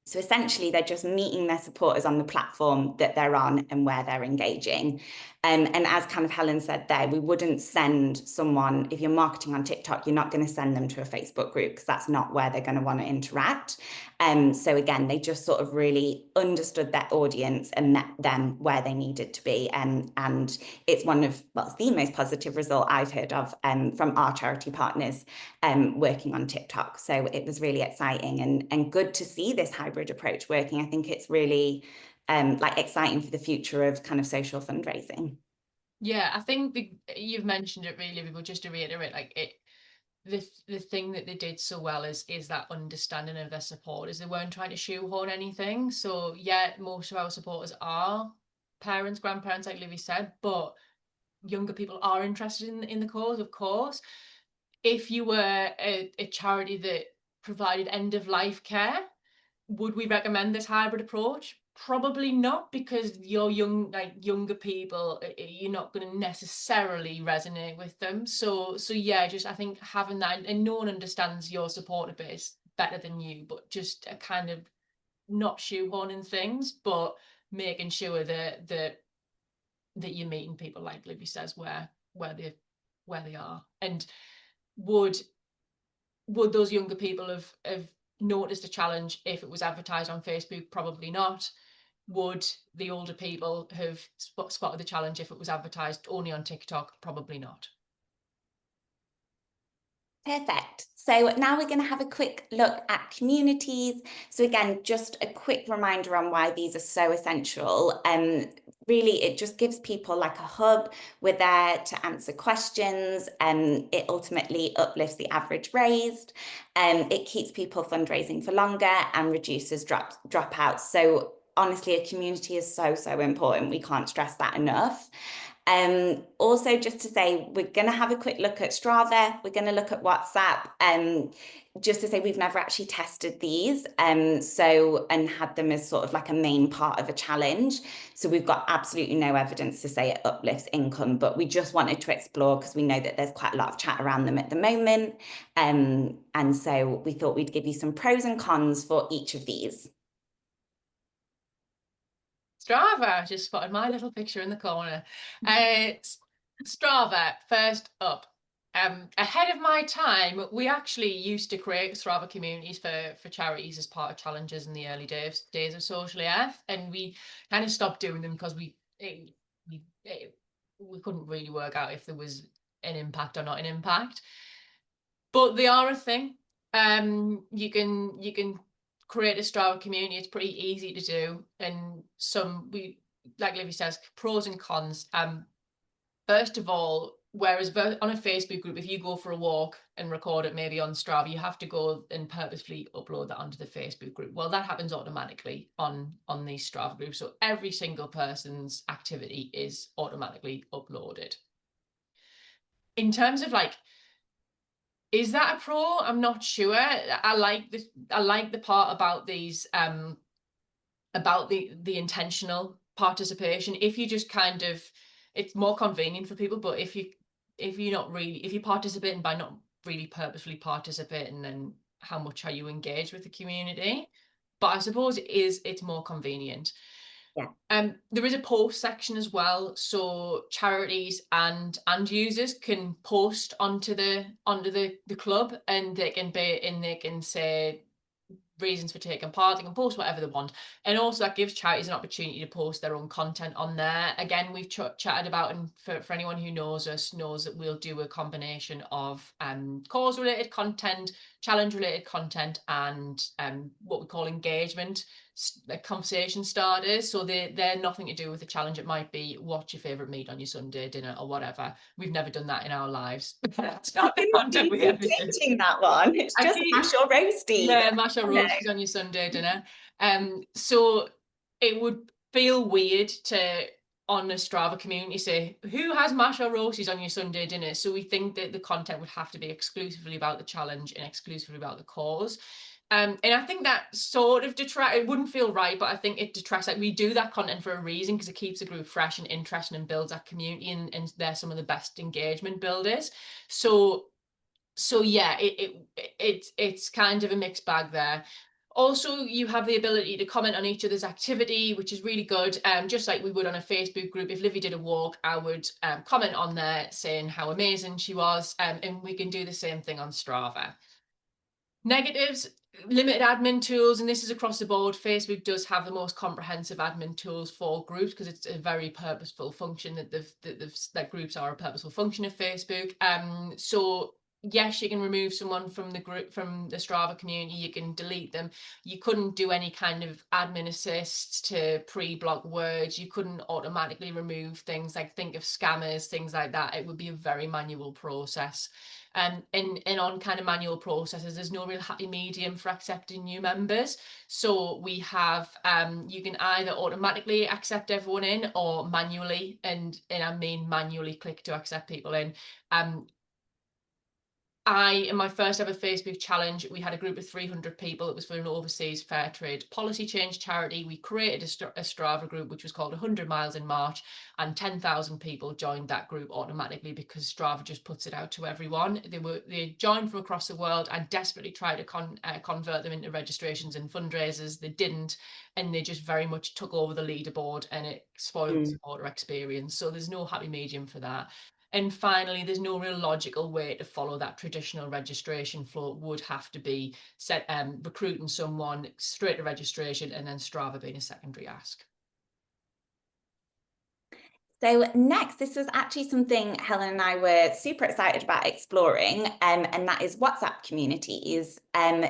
So essentially, they're just meeting their supporters on the platform that they're on and where they're engaging. And as kind of Helen said there, we wouldn't send someone, if you're marketing on TikTok, you're not going to send them to a Facebook group because that's not where they're going to want to interact. So again, they just sort of really understood their audience and met them where they needed to be. And it's it's the most positive result I've heard of from our charity partners working on TikTok. So it was really exciting and good to see this hybrid approach working. I think it's really exciting for the future of kind of social fundraising. Yeah, I think you've mentioned it really, but just to reiterate, the thing that they did so well is that understanding of their supporters. They weren't trying to shoehorn anything. So yeah, most of our supporters are parents, grandparents, like Livy said, but younger people are interested in the cause, of course. If you were a charity that provided end of life care, would we recommend this hybrid approach? Probably not, because you're younger people, you're not going to necessarily resonate with them. So yeah, just I think having that, and no one understands your supporter base better than you, but just a kind of not shoehorning things, but making sure that you're meeting people, like Libby says, where they are. And would those younger people have noticed a challenge if it was advertised on Facebook? Probably not. Would the older people have spotted the challenge if it was advertised only on TikTok? Probably not. Perfect. So now we're going to have a quick look at communities. So again, just a quick reminder on why these are so essential. really, it just gives people like a hub. We're there to answer questions, and it ultimately uplifts the average raised. It keeps people fundraising for longer and reduces dropouts. So honestly, a community is so, so important. We can't stress that enough. Also, just to say, we're going to have a quick look at Strava. We're going to look at WhatsApp. Just to say, we've never actually tested these, and had them as sort of like a main part of a challenge. So we've got absolutely no evidence to say it uplifts income, but we just wanted to explore because we know that there's quite a lot of chat around them at the moment. And so we thought we'd give you some pros and cons for each of these. Strava, just spotted my little picture in the corner. Strava, first up. Ahead of my time, we actually used to create Strava communities for charities as part of challenges in the early days of Social AF, and we kind of stopped doing them because we couldn't really work out if there was an impact or not an impact. But they are a thing. You can create a Strava community. It's pretty easy to do, and like Livy says, pros and cons. First of all, whereas on a Facebook group, if you go for a walk and record it maybe on Strava, you have to go and purposefully upload that onto the Facebook group. Well, that happens automatically on these Strava groups. So every single person's activity is automatically uploaded. In terms of like, is that a pro? I'm not sure. I like the part about these about the intentional participation. If you just kind of, it's more convenient for people, but if you're participating by not really purposefully participating, then how much are you engaged with the community? But I suppose it's more convenient. Yeah. There is a post section as well, so charities and users can post onto the club, and they can say reasons for taking part. They can post whatever they want, and also that gives charities an opportunity to post their own content on there. Again, we've chatted about, and for anyone who knows us knows that we'll do a combination of cause related content, challenge related content, and what we call engagement, like conversation starters. So they're nothing to do with the challenge. It might be, what's your favorite meat on your Sunday dinner or whatever. We've never done that in our lives. That's not the content we ever do. Teaching that one. It's just mash or roasty. Yeah, mash or roasties on your Sunday dinner. So it would feel weird to, on a Strava community, say, who has mash or roasties on your Sunday dinner? So we think that the content would have to be exclusively about the challenge and exclusively about the cause. And I think that sort of it wouldn't feel right, but I think it detracts. Like, we do that content for a reason, because it keeps the group fresh and interesting and builds that community, and they're some of the best engagement builders. So yeah, it's kind of a mixed bag there. Also, you have the ability to comment on each other's activity, which is really good. Just like we would on a Facebook group. If Livy did a walk, I would comment on there saying how amazing she was, and we can do the same thing on Strava. Negatives: limited admin tools, and this is across the board. Facebook does have the most comprehensive admin tools for groups, because it's a very purposeful function that groups are a purposeful function of Facebook. So yes, you can remove someone from the group, from the Strava community. You can delete them. You couldn't do any kind of admin assists to pre-block words. You couldn't automatically remove things, like think of scammers, things like that. It would be a very manual process. And on kind of manual processes, there's no real happy medium for accepting new members. So we have, you can either automatically accept everyone in, or manually, and I mean manually click to accept people in. In my first ever Facebook challenge, we had a group of 300 people. It was for an overseas fair trade policy change charity. We created a Strava group, which was called 100 Miles in March, and 10,000 people joined that group automatically, because Strava just puts it out to everyone. They joined from across the world. I desperately tried to convert them into registrations and fundraisers. They didn't, and they just very much took over the leaderboard, and it spoiled the supporter experience. So there's no happy medium for that. And finally, there's no real logical way to follow that traditional registration flow. It would have to be recruiting someone straight to registration, and then Strava being a secondary ask. So next, this was actually something Helen and I were super excited about exploring, and that is WhatsApp communities.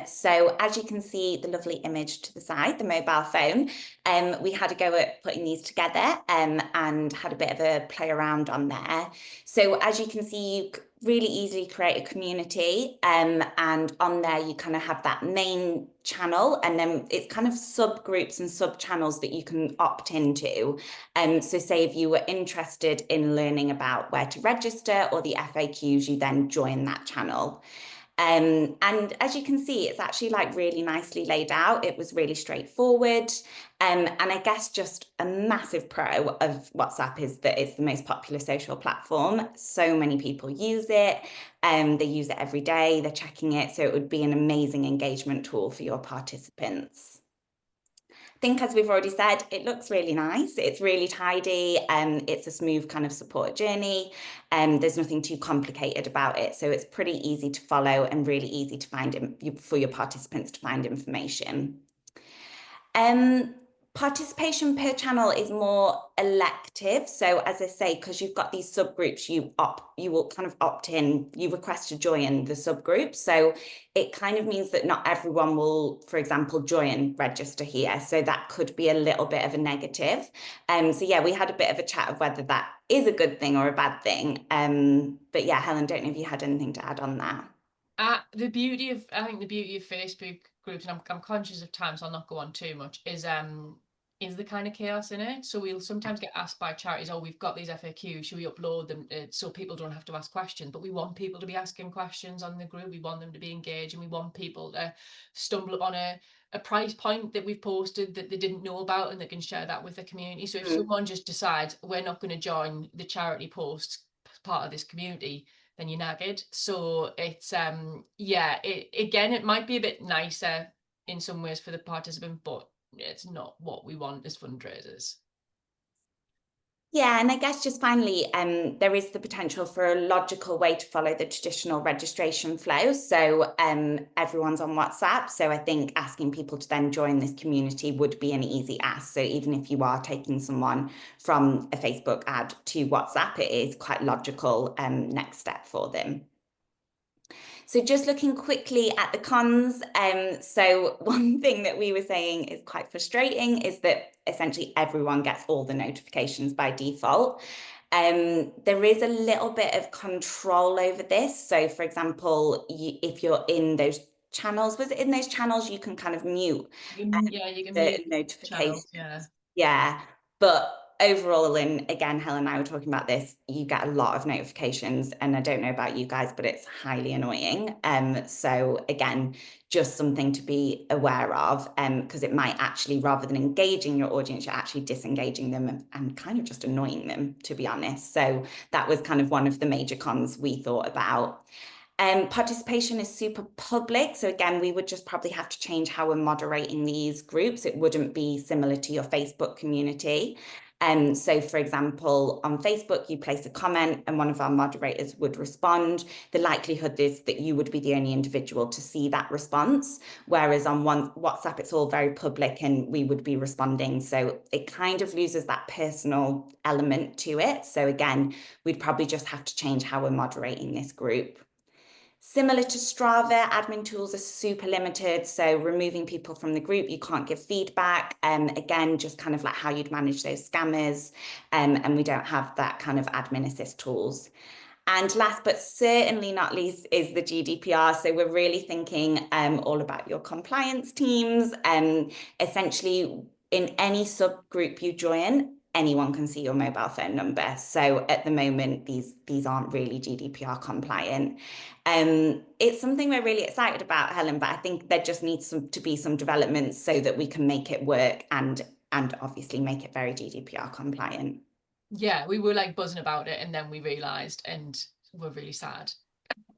So as you can see, the lovely image to the side, the mobile phone, we had a go at putting these together, and had a bit of a play around on there. So as you can see, you really easily create a community, and on there you kind of have that main channel, and then it's kind of subgroups and sub channels that you can opt into. So say if you were interested in learning about where to register or the FAQs, you then join that channel. And as you can see, it's actually like really nicely laid out. It was really straightforward. And I guess just a massive pro of WhatsApp is that it's the most popular social platform. So many people use it. They use it every day. They're checking it. So it would be an amazing engagement tool for your participants. I think, as we've already said, it looks really nice. It's really tidy. It's a smooth kind of support journey. There's nothing too complicated about it. So it's pretty easy to follow and really easy to find for your participants to find information. Participation per channel is more elective. So as I say, because you've got these subgroups, you will kind of opt in, you request to join the subgroup. So it kind of means that not everyone will, for example, register here. So that could be a little bit of a negative. So yeah, we had a bit of a chat of whether that is a good thing or a bad thing. But yeah, Helen, don't know if you had anything to add on that. I think the beauty of Facebook groups, and I'm conscious of time, so I'll not go on too much, is the kind of chaos in it. So we'll sometimes get asked by charities, oh, we've got these FAQs, should we upload them so people don't have to ask questions? But we want people to be asking questions on the group. We want them to be engaged, and we want people to stumble upon a price point that we've posted that they didn't know about, and they can share that with the community. So if someone just decides we're not going to join the charity post part of this community, then you're nagged. So it's yeah, it might be a bit nicer in some ways for the participant, but it's not what we want as fundraisers. Yeah, and I guess just finally, there is the potential for a logical way to follow the traditional registration flow. So everyone's on WhatsApp. So I think asking people to then join this community would be an easy ask. So even if you are taking someone from a Facebook ad to WhatsApp, it is quite logical next step for them. So just looking quickly at the cons, so one thing that we were saying is quite frustrating is that essentially everyone gets all the notifications by default. There is a little bit of control over this. So for example, if you're in those channels, you can kind of mute Yeah, you can the mute notifications. channels. Yeah. Yeah, but overall, and again, Helen and I were talking about this, you get a lot of notifications, and I don't know about you guys, but it's highly annoying. So again, just something to be aware of, because it might actually, rather than engaging your audience, you're actually disengaging them and kind of just annoying them, to be honest. So that was kind of one of the major cons we thought about. Participation is super public. So again, we would just probably have to change how we're moderating these groups. It wouldn't be similar to your Facebook community. So for example, on Facebook, you place a comment and one of our moderators would respond. The likelihood is that you would be the only individual to see that response. Whereas on WhatsApp, it's all very public and we would be responding. So it kind of loses that personal element to it. So again, we'd probably just have to change how we're moderating this group. Similar to Strava, admin tools are super limited. So removing people from the group, you can't give feedback. Again, just kind of like how you'd manage those scammers. And we don't have that kind of admin assist tools. And last but certainly not least is the GDPR. So we're really thinking all about your compliance teams. Essentially, in any subgroup you join, anyone can see your mobile phone number. So at the moment, these aren't really GDPR compliant. It's something we're really excited about, Helen, but I think there just needs to be some developments so that we can make it work and obviously make it very GDPR compliant. Yeah, we were like buzzing about it, and then we realized, and we're really sad.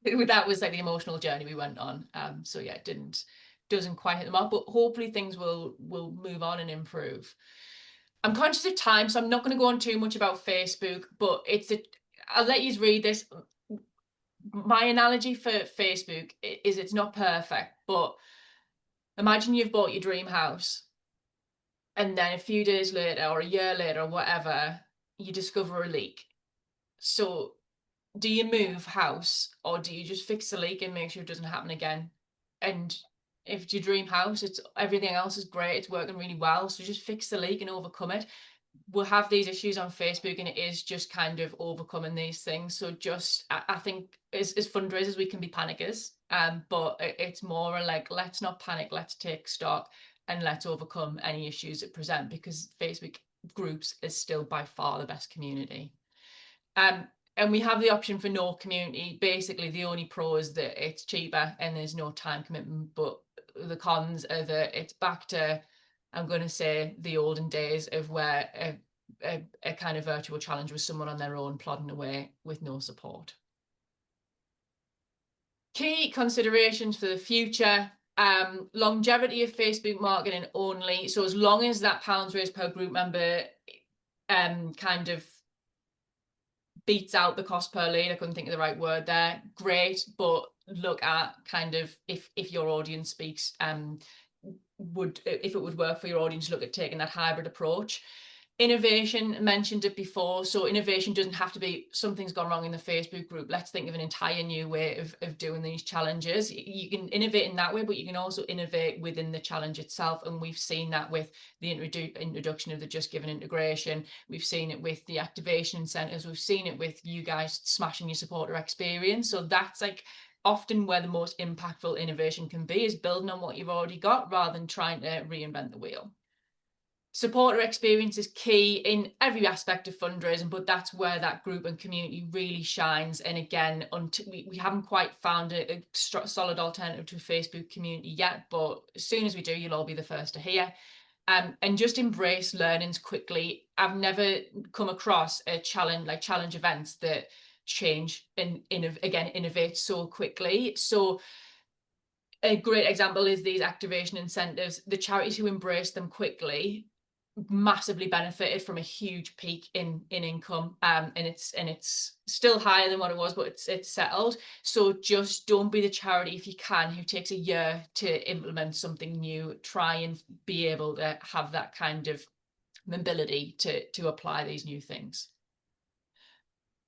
That was like the emotional journey we went on. So yeah, it doesn't quite hit the mark, but hopefully things will move on and improve. I'm conscious of time, so I'm not going to go on too much about Facebook, but I'll let you read this. My analogy for Facebook is it's not perfect, but imagine you've bought your dream house, and then a few days later or a year later or whatever, you discover a leak. So do you move house, or do you just fix the leak and make sure it doesn't happen again? And if it's your dream house, it's everything else is great, it's working really well, so just fix the leak and overcome it. We'll have these issues on Facebook, and it is just kind of overcoming these things. So just I think as fundraisers we can be panickers, but it's more like, let's not panic, let's take stock and let's overcome any issues that present, because Facebook groups is still by far the best community. And we have the option for no community. Basically, the only pro is that it's cheaper and there's no time commitment, but the cons are that it's back to, I'm going to say, the olden days of where a kind of virtual challenge was someone on their own plodding away with no support. Key considerations for the future: longevity of Facebook marketing only. So as long as that pounds raised per group member kind of beats out the cost per lead, I couldn't think of the right word there, great, but look at kind of if your audience speaks, if it would work for your audience, look at taking that hybrid approach. Innovation, mentioned it before. So innovation doesn't have to be something's gone wrong in the Facebook group, let's think of an entire new way of doing these challenges. You can innovate in that way, but you can also innovate within the challenge itself. And we've seen that with the introduction of the Just Giving integration. We've seen it with the activation incentives. We've seen it with you guys smashing your supporter experience. So that's like often where the most impactful innovation can be, is building on what you've already got rather than trying to reinvent the wheel. Supporter experience is key in every aspect of fundraising, but that's where that group and community really shines. And again, we haven't quite found a solid alternative to a Facebook community yet, but as soon as we do, you'll all be the first to hear. And just embrace learnings quickly. I've never come across a challenge events that change and innovate so quickly. So a great example is these activation incentives. The charities who embrace them quickly massively benefited from a huge peak in income, and it's still higher than what it was, but it's settled. So just don't be the charity, if you can, who takes a year to implement something new. Try and be able to have that kind of mobility to apply these new things.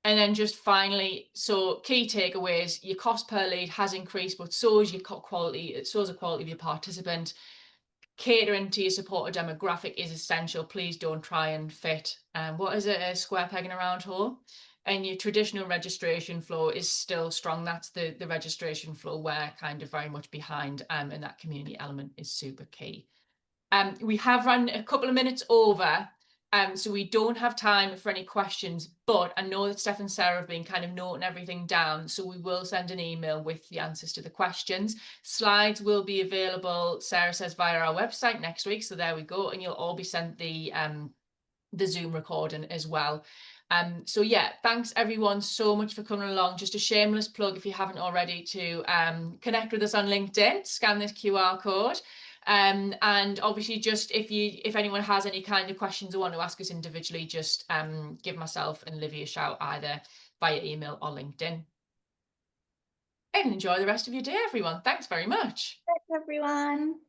And then just finally, so key takeaways: your cost per lead has increased, but so is your quality, so is the quality of your participant. Catering to your supporter demographic is essential. Please don't try and fit what is it, a square peg in a round hole. And your traditional registration flow is still strong. That's the registration flow we're kind of very much behind, and that community element is super key. We have run a couple of minutes over, so we don't have time for any questions, but I know that Steph and Sarah have been kind of noting everything down, so we will send an email with the answers to the questions. Slides will be available, Sarah says, via our website next week, so there we go, and you'll all be sent the Zoom recording as well. So yeah, thanks everyone so much for coming along. Just a shameless plug, if you haven't already, to connect with us on LinkedIn, scan this QR code. And obviously, just if anyone has any kind of questions or want to ask us individually, just give myself and Livy a shout either via email or LinkedIn. And enjoy the rest of your day, everyone. Thanks very much. Thanks, everyone.